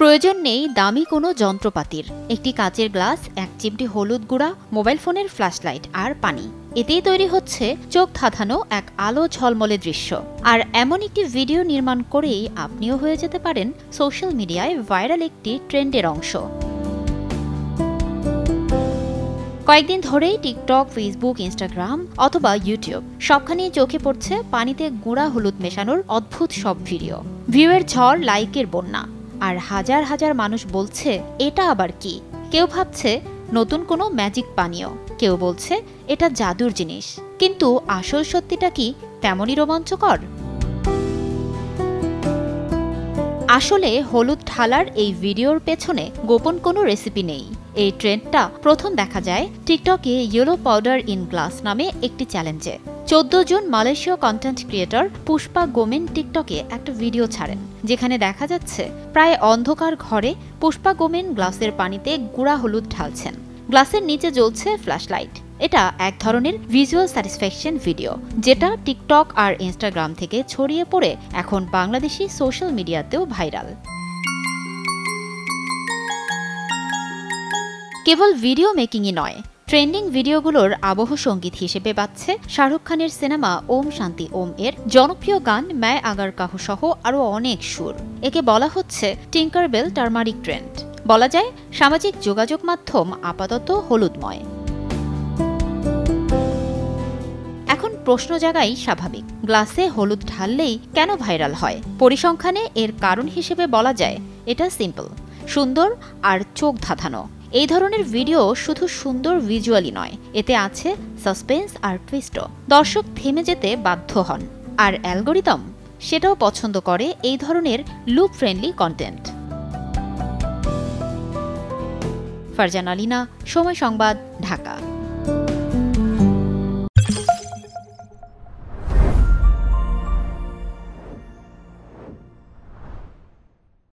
প্রয়োজন নেই দামি কোনো যন্ত্রপাতির। একটি কাচের গ্লাস, এক চিমটি হলুদ গুঁড়া, মোবাইল ফোনের ফ্ল্যাশলাইট আর পানি। এতেই তৈরি হচ্ছে চোখ ধাঁধানো এক আলো ঝলমলে দৃশ্য। আর এমন একটি ভিডিও নির্মাণ করেই আপনিও হয়ে যেতে পারেন সোশ্যাল মিডিয়ায় ভাইরাল একটি ট্রেন্ডের অংশ। কয়েকদিন ধরেই টিকটক, ফেসবুক, ইনস্টাগ্রাম অথবা ইউটিউব সবখানেই চোখে পড়ছে পানিতে গুঁড়া হলুদ মেশানোর অদ্ভুত সব ভিডিও। ভিউয়ের ঝড়, লাইকের বন্যা, আর হাজার হাজার মানুষ বলছে এটা আবার কি। কেউ ভাবছে নতুন কোনো ম্যাজিক পানীয়, কেউ বলছে এটা জাদুর জিনিস। কিন্তু আসল সত্যিটা কি তেমনই রোমাঞ্চকর? আসলে হলুদ ঢালার এই ভিডিওর পেছনে গোপন কোনো রেসিপি নেই। এই ট্রেন্ডটা প্রথম দেখা যায় টিকটকে ইয়েলো পাউডার ইন গ্লাস নামে একটি চ্যালেঞ্জে। 14 জুন মালয়েশীয় কন্টেন্ট ক্রিয়েটর পুষ্পা গোমেন টিকটকে একটা ভিডিও ছাড়েন, যেখানে দেখা যাচ্ছে প্রায় অন্ধকার ঘরে পুষ্পা গোমেন গ্লাসের পানিতে গুঁড়া হলুদ ঢালছেন। গ্লাসের নিচে জ্বলছে ফ্ল্যাশলাইট। এটা এক ধরনের ভিজুয়াল স্যাটিসফ্যাকশন ভিডিও, যেটা টিকটক আর ইনস্টাগ্রাম থেকে ছড়িয়ে পড়ে এখন বাংলাদেশি সোশ্যাল মিডিয়াতেও ভাইরাল। কেবল ভিডিও মেকিংই নয়, ট্রেন্ডিং ভিডিওগুলোর আবহ সঙ্গীত হিসেবে বাজছে শাহরুখ খানের সিনেমা ওম শান্তি ওম এর জনপ্রিয় গান ম্যায় আগার কাহু সহ আরও অনেক সুর। একে বলা হচ্ছে টিঙ্কারবেল টার্মারিক ট্রেন্ড। বলা যায় সামাজিক যোগাযোগ মাধ্যম আপাতত হলুদময়। এখন প্রশ্ন জাগাই স্বাভাবিক, গ্লাসে হলুদ ঢাললেই কেন ভাইরাল হয়? পরিসংখ্যানে এর কারণ হিসেবে বলা যায় এটা সিম্পল, সুন্দর আর চোখ ধাঁধানো। এই ধরনের ভিডিও শুধু সুন্দর ভিজুয়ালি নয়, এতে আছে সাসপেন্স আর টুইস্টও। দর্শক থেমে যেতে বাধ্য হন, আর অ্যালগোরিদম সেটাও পছন্দ করে এই ধরনের loop friendly content. Farzana Alina, সময় সংবাদ, ঢাকা।